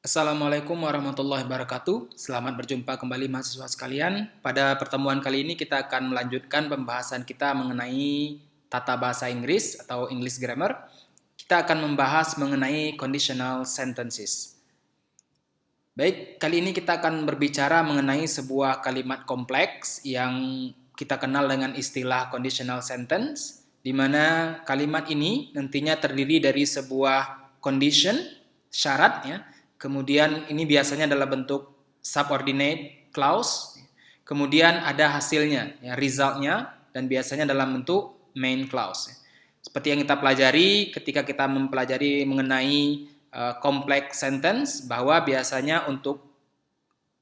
Assalamualaikum warahmatullahi wabarakatuh. Selamat berjumpa kembali mahasiswa sekalian. Pada pertemuan kali ini kita akan melanjutkan pembahasan kita mengenai tata bahasa Inggris atau English Grammar. Kita akan membahas mengenai conditional sentences. Baik, kali ini kita akan berbicara mengenai sebuah kalimat kompleks yang kita kenal dengan istilah conditional sentence, di mana kalimat ini nantinya terdiri dari sebuah condition, syarat ya. Kemudian ini biasanya dalam bentuk subordinate clause. Kemudian ada hasilnya, ya, resultnya, dan biasanya dalam bentuk main clause. Seperti yang kita pelajari ketika kita mempelajari mengenai complex sentence, bahwa biasanya untuk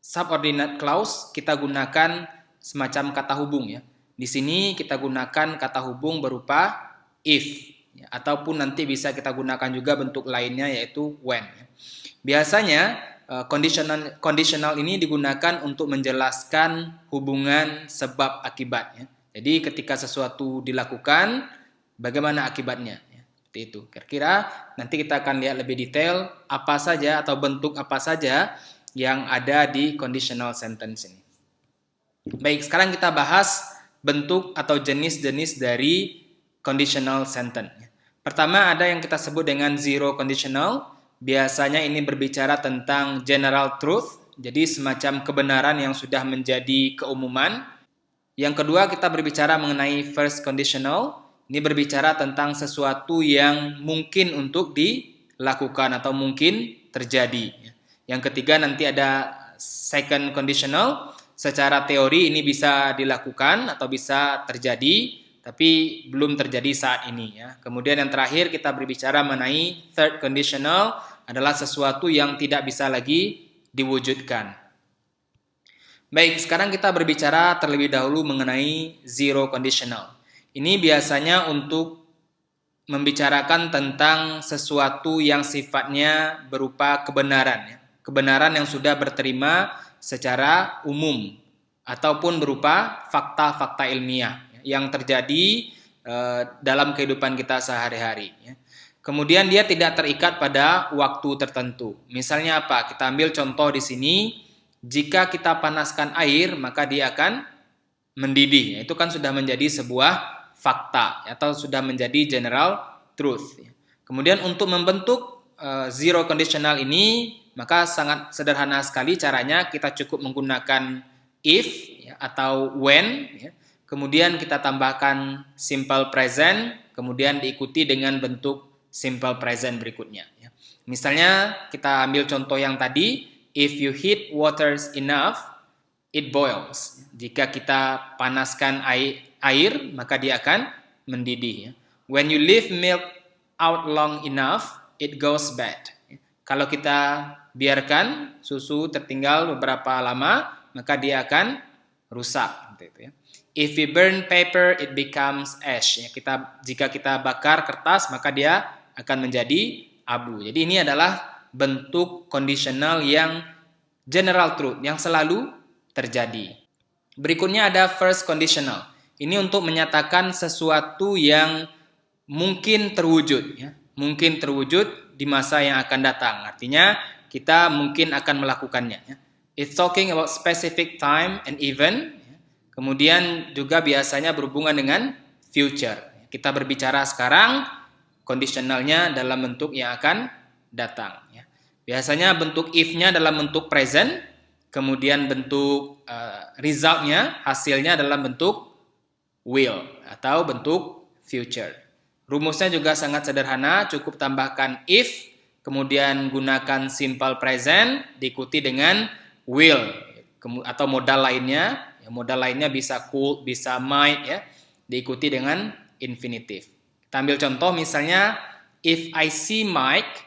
subordinate clause kita gunakan semacam kata hubung ya. Di sini kita gunakan kata hubung berupa if, ya, ataupun nanti bisa kita gunakan juga bentuk lainnya yaitu when. Ya. Biasanya conditional ini digunakan untuk menjelaskan hubungan sebab akibatnya. Jadi ketika sesuatu dilakukan, bagaimana akibatnya? Seperti itu. Kira-kira nanti kita akan lihat lebih detail apa saja atau bentuk apa saja yang ada di conditional sentence ini. Baik, sekarang kita bahas bentuk atau jenis-jenis dari conditional sentence. Pertama ada yang kita sebut dengan zero conditional. Biasanya ini berbicara tentang general truth, jadi semacam kebenaran yang sudah menjadi keumuman. Yang kedua kita berbicara mengenai first conditional, ini berbicara tentang sesuatu yang mungkin untuk dilakukan atau mungkin terjadi. Yang ketiga nanti ada second conditional, secara teori ini bisa dilakukan atau bisa terjadi, tapi belum terjadi saat ini ya. Kemudian yang terakhir kita berbicara mengenai third conditional, adalah sesuatu yang tidak bisa lagi diwujudkan. Baik, sekarang kita berbicara terlebih dahulu mengenai zero conditional. Ini biasanya untuk membicarakan tentang sesuatu yang sifatnya berupa kebenaran ya. Kebenaran yang sudah berterima secara umum ataupun berupa fakta-fakta ilmiah yang terjadi dalam kehidupan kita sehari-hari. Kemudian dia tidak terikat pada waktu tertentu. Misalnya apa? Kita ambil contoh di sini, jika kita panaskan air maka dia akan mendidih. Itu kan sudah menjadi sebuah fakta atau sudah menjadi general truth. Kemudian untuk membentuk zero conditional ini maka sangat sederhana sekali caranya, kita cukup menggunakan if atau when. Kemudian kita tambahkan simple present, kemudian diikuti dengan bentuk simple present berikutnya. Misalnya kita ambil contoh yang tadi, if you heat water enough, it boils. Jika kita panaskan air, maka dia akan mendidih. When you leave milk out long enough, it goes bad. Kalau kita biarkan susu tertinggal beberapa lama, maka dia akan rusak. If we burn paper, it becomes ash. Jika kita bakar kertas, maka dia akan menjadi abu. Jadi ini adalah bentuk conditional yang general truth, yang selalu terjadi. Berikutnya ada first conditional. Ini untuk menyatakan sesuatu yang mungkin terwujud. Mungkin terwujud di masa yang akan datang. Artinya kita mungkin akan melakukannya. It's talking about specific time and event. Kemudian juga biasanya berhubungan dengan future. Kita berbicara sekarang, conditionalnya dalam bentuk yang akan datang. Biasanya bentuk if-nya dalam bentuk present, kemudian bentuk result-nya, hasilnya dalam bentuk will atau bentuk future. Rumusnya juga sangat sederhana, cukup tambahkan if, kemudian gunakan simple present, diikuti dengan will atau modal lainnya. Modal lainnya bisa could, bisa might, ya, diikuti dengan infinitive. Kita ambil contoh misalnya, if I see Mike,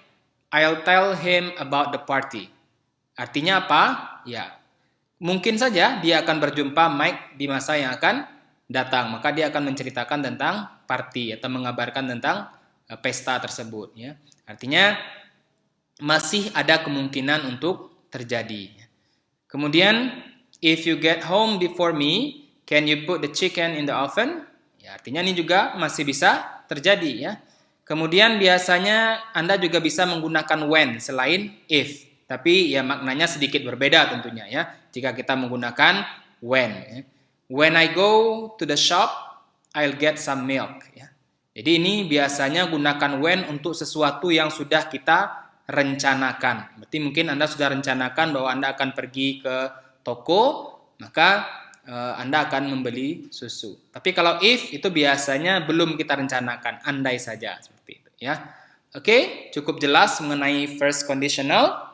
I'll tell him about the party. Artinya apa? Ya, mungkin saja dia akan berjumpa Mike di masa yang akan datang. Maka dia akan menceritakan tentang party atau mengabarkan tentang pesta tersebut. Ya. Artinya masih ada kemungkinan untuk terjadi. Kemudian, if you get home before me, can you put the chicken in the oven? Ya, artinya ini juga masih bisa terjadi ya. Kemudian biasanya Anda juga bisa menggunakan when selain if. Tapi ya maknanya sedikit berbeda tentunya ya jika kita menggunakan when. Ya. When I go to the shop, I'll get some milk. Ya. Jadi ini biasanya gunakan when untuk sesuatu yang sudah kita rencanakan. Berarti mungkin Anda sudah rencanakan bahwa Anda akan pergi ke toko, maka Anda akan membeli susu. Tapi kalau if itu biasanya belum kita rencanakan, andai saja seperti itu ya. Oke, cukup jelas mengenai first conditional.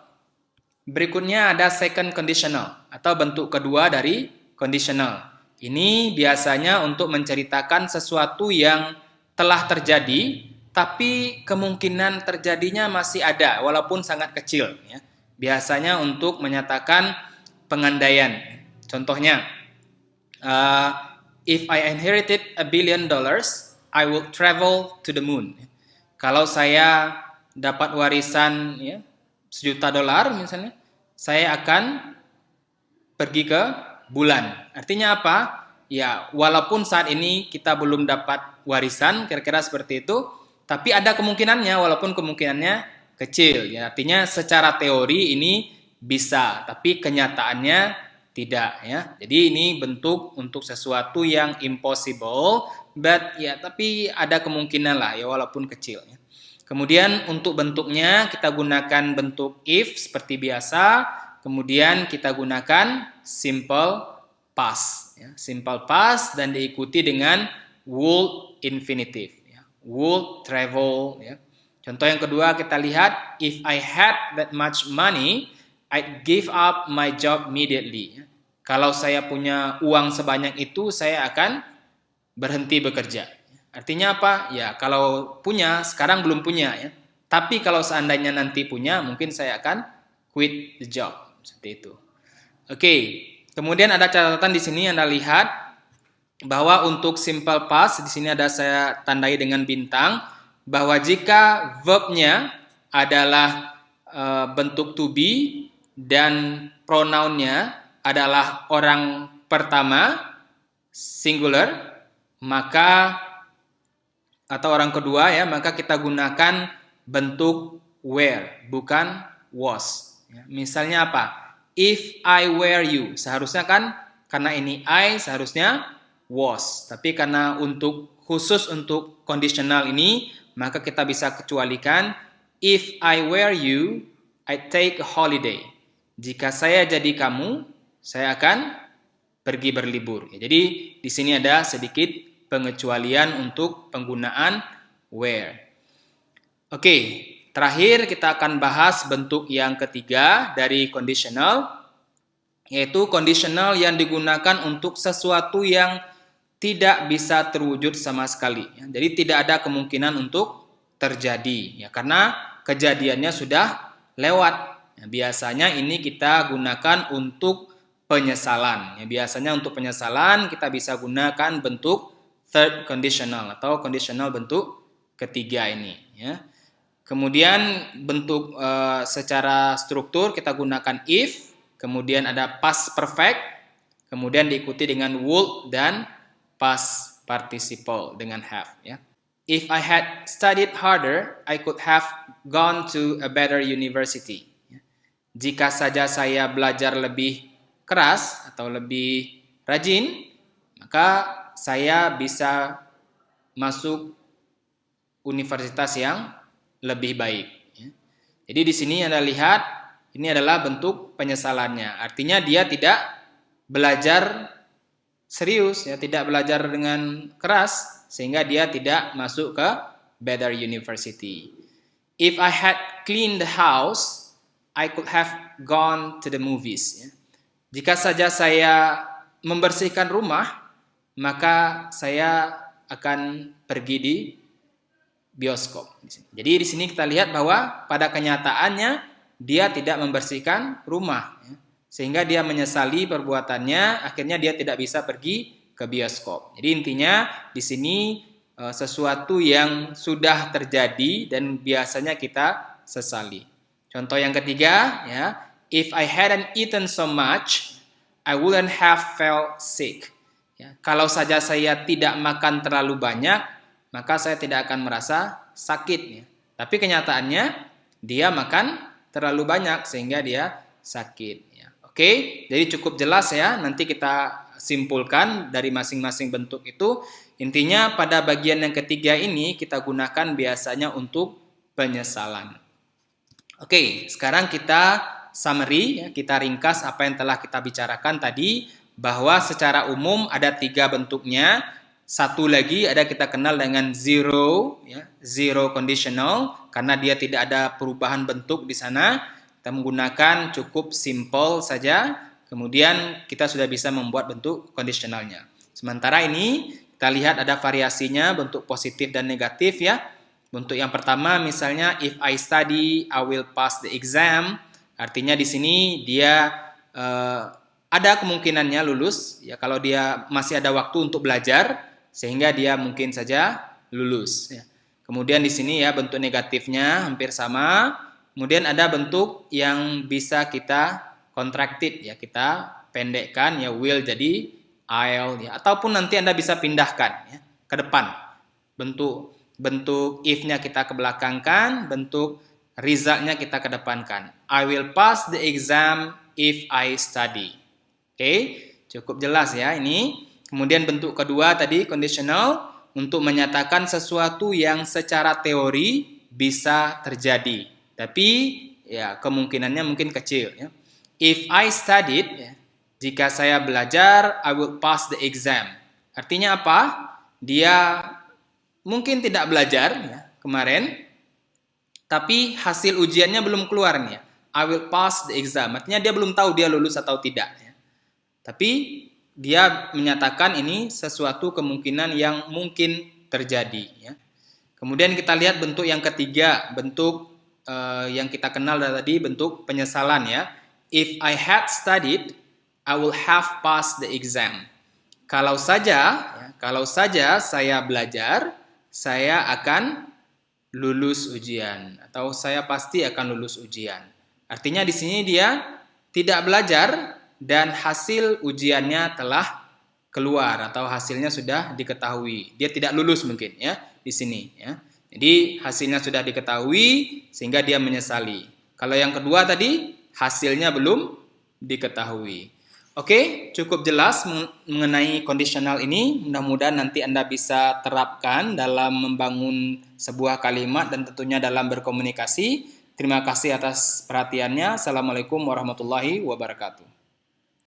Berikutnya ada second conditional atau bentuk kedua dari conditional. Ini biasanya untuk menceritakan sesuatu yang telah terjadi tapi kemungkinan terjadinya masih ada walaupun sangat kecil ya. Biasanya untuk menyatakan pengandaian. Contohnya if I inherited $1 billion, I will travel to the moon. Kalau saya dapat warisan ya, $1 juta misalnya, saya akan pergi ke bulan. Artinya apa? Ya, walaupun saat ini kita belum dapat warisan, kira-kira seperti itu, tapi ada kemungkinannya, walaupun kemungkinannya kecil. Ya, artinya secara teori ini bisa, tapi kenyataannya tidak ya. Jadi ini bentuk untuk sesuatu yang impossible, but ya tapi ada kemungkinan lah ya walaupun kecil ya. Kemudian untuk bentuknya kita gunakan bentuk if seperti biasa, kemudian kita gunakan simple past ya. Simple past dan diikuti dengan would infinitive ya. Would travel ya. Contoh yang kedua kita lihat if I had that much money, I'd give up my job immediately. Kalau saya punya uang sebanyak itu, saya akan berhenti bekerja. Artinya apa? Ya, kalau punya, sekarang belum punya ya. Tapi kalau seandainya nanti punya, mungkin saya akan quit the job. Seperti itu. Oke, kemudian ada catatan di sini Anda lihat bahwa untuk simple past di sini ada saya tandai dengan bintang bahwa jika verbnya adalah bentuk to be dan pronounnya adalah orang pertama singular, maka atau orang kedua ya, maka kita gunakan bentuk were bukan was. Ya, misalnya apa? If I were you, seharusnya kan karena ini I seharusnya was, tapi karena khusus untuk conditional ini, maka kita bisa kecualikan if I were you, I'd take a holiday. Jika saya jadi kamu, saya akan pergi berlibur. Jadi di sini ada sedikit pengecualian untuk penggunaan were. Oke, terakhir kita akan bahas bentuk yang ketiga dari conditional, yaitu conditional yang digunakan untuk sesuatu yang tidak bisa terwujud sama sekali. Jadi tidak ada kemungkinan untuk terjadi, ya karena kejadiannya sudah lewat. Biasanya ini kita gunakan untuk penyesalan. Ya, biasanya untuk penyesalan kita bisa gunakan bentuk third conditional atau conditional bentuk ketiga ini. Ya. Kemudian bentuk secara struktur kita gunakan if, kemudian ada past perfect, kemudian diikuti dengan would dan past participle dengan have. Ya. If I had studied harder, I could have gone to a better university. Ya. Jika saja saya belajar lebih keras atau lebih rajin, maka saya bisa masuk universitas yang lebih baik. Jadi di sini Anda lihat ini adalah bentuk penyesalannya. Artinya dia tidak belajar serius, ya tidak belajar dengan keras sehingga dia tidak masuk ke better university. If I had cleaned the house, I could have gone to the movies. Ya. Jika saja saya membersihkan rumah, maka saya akan pergi di bioskop. Jadi di sini kita lihat bahwa pada kenyataannya dia tidak membersihkan rumah, sehingga dia menyesali perbuatannya. Akhirnya dia tidak bisa pergi ke bioskop. Jadi intinya di sini sesuatu yang sudah terjadi dan biasanya kita sesali. Contoh yang ketiga, ya. If I hadn't eaten so much, I wouldn't have felt sick. Ya, kalau saja saya tidak makan terlalu banyak, maka saya tidak akan merasa sakit. Ya. Tapi kenyataannya dia makan terlalu banyak sehingga dia sakit. Ya. Oke, jadi cukup jelas ya. Nanti kita simpulkan dari masing-masing bentuk itu. Intinya pada bagian yang ketiga ini kita gunakan biasanya untuk penyesalan. Oke, sekarang kita summary, ya, kita ringkas apa yang telah kita bicarakan tadi, bahwa secara umum ada 3 bentuknya. Satu lagi ada kita kenal dengan zero, ya, zero conditional, karena dia tidak ada perubahan bentuk di sana. Kita menggunakan cukup simple saja, kemudian kita sudah bisa membuat bentuk kondisionalnya. Sementara ini kita lihat ada variasinya, bentuk positif dan negatif ya. Bentuk yang pertama misalnya if I study, I will pass the exam. Artinya di sini dia ada kemungkinannya lulus ya kalau dia masih ada waktu untuk belajar sehingga dia mungkin saja lulus ya. Kemudian di sini ya bentuk negatifnya hampir sama. Kemudian ada bentuk yang bisa kita contracted ya, kita pendekkan ya, will jadi I'll ya, ataupun nanti Anda bisa pindahkan ya ke depan. Bentuk if-nya kita kebelakangkan, bentuk result-nya kita kedepankan. I will pass the exam if I study. Oke, cukup jelas ya ini. Kemudian bentuk kedua tadi conditional untuk menyatakan sesuatu yang secara teori bisa terjadi, tapi ya kemungkinannya mungkin kecil ya. If I studied ya, jika saya belajar, I will pass the exam. Artinya apa? Dia mungkin tidak belajar ya, kemarin, tapi hasil ujiannya belum keluar nih ya. I will pass the exam. Artinya dia belum tahu dia lulus atau tidak ya. Tapi dia menyatakan ini sesuatu kemungkinan yang mungkin terjadi ya. Kemudian kita lihat bentuk yang ketiga, bentuk yang kita kenal tadi, bentuk penyesalan ya. If I had studied, I will have passed the exam. Kalau saja saya belajar, saya akan lulus ujian atau saya pasti akan lulus ujian. Artinya di sini dia tidak belajar dan hasil ujiannya telah keluar atau hasilnya sudah diketahui. Dia tidak lulus mungkin ya di sini ya. Jadi hasilnya sudah diketahui sehingga dia menyesali. Kalau yang kedua tadi hasilnya belum diketahui. Oke, cukup jelas mengenai kondisional ini. Mudah-mudahan nanti Anda bisa terapkan dalam membangun sebuah kalimat dan tentunya dalam berkomunikasi. Terima kasih atas perhatiannya. Assalamualaikum warahmatullahi wabarakatuh.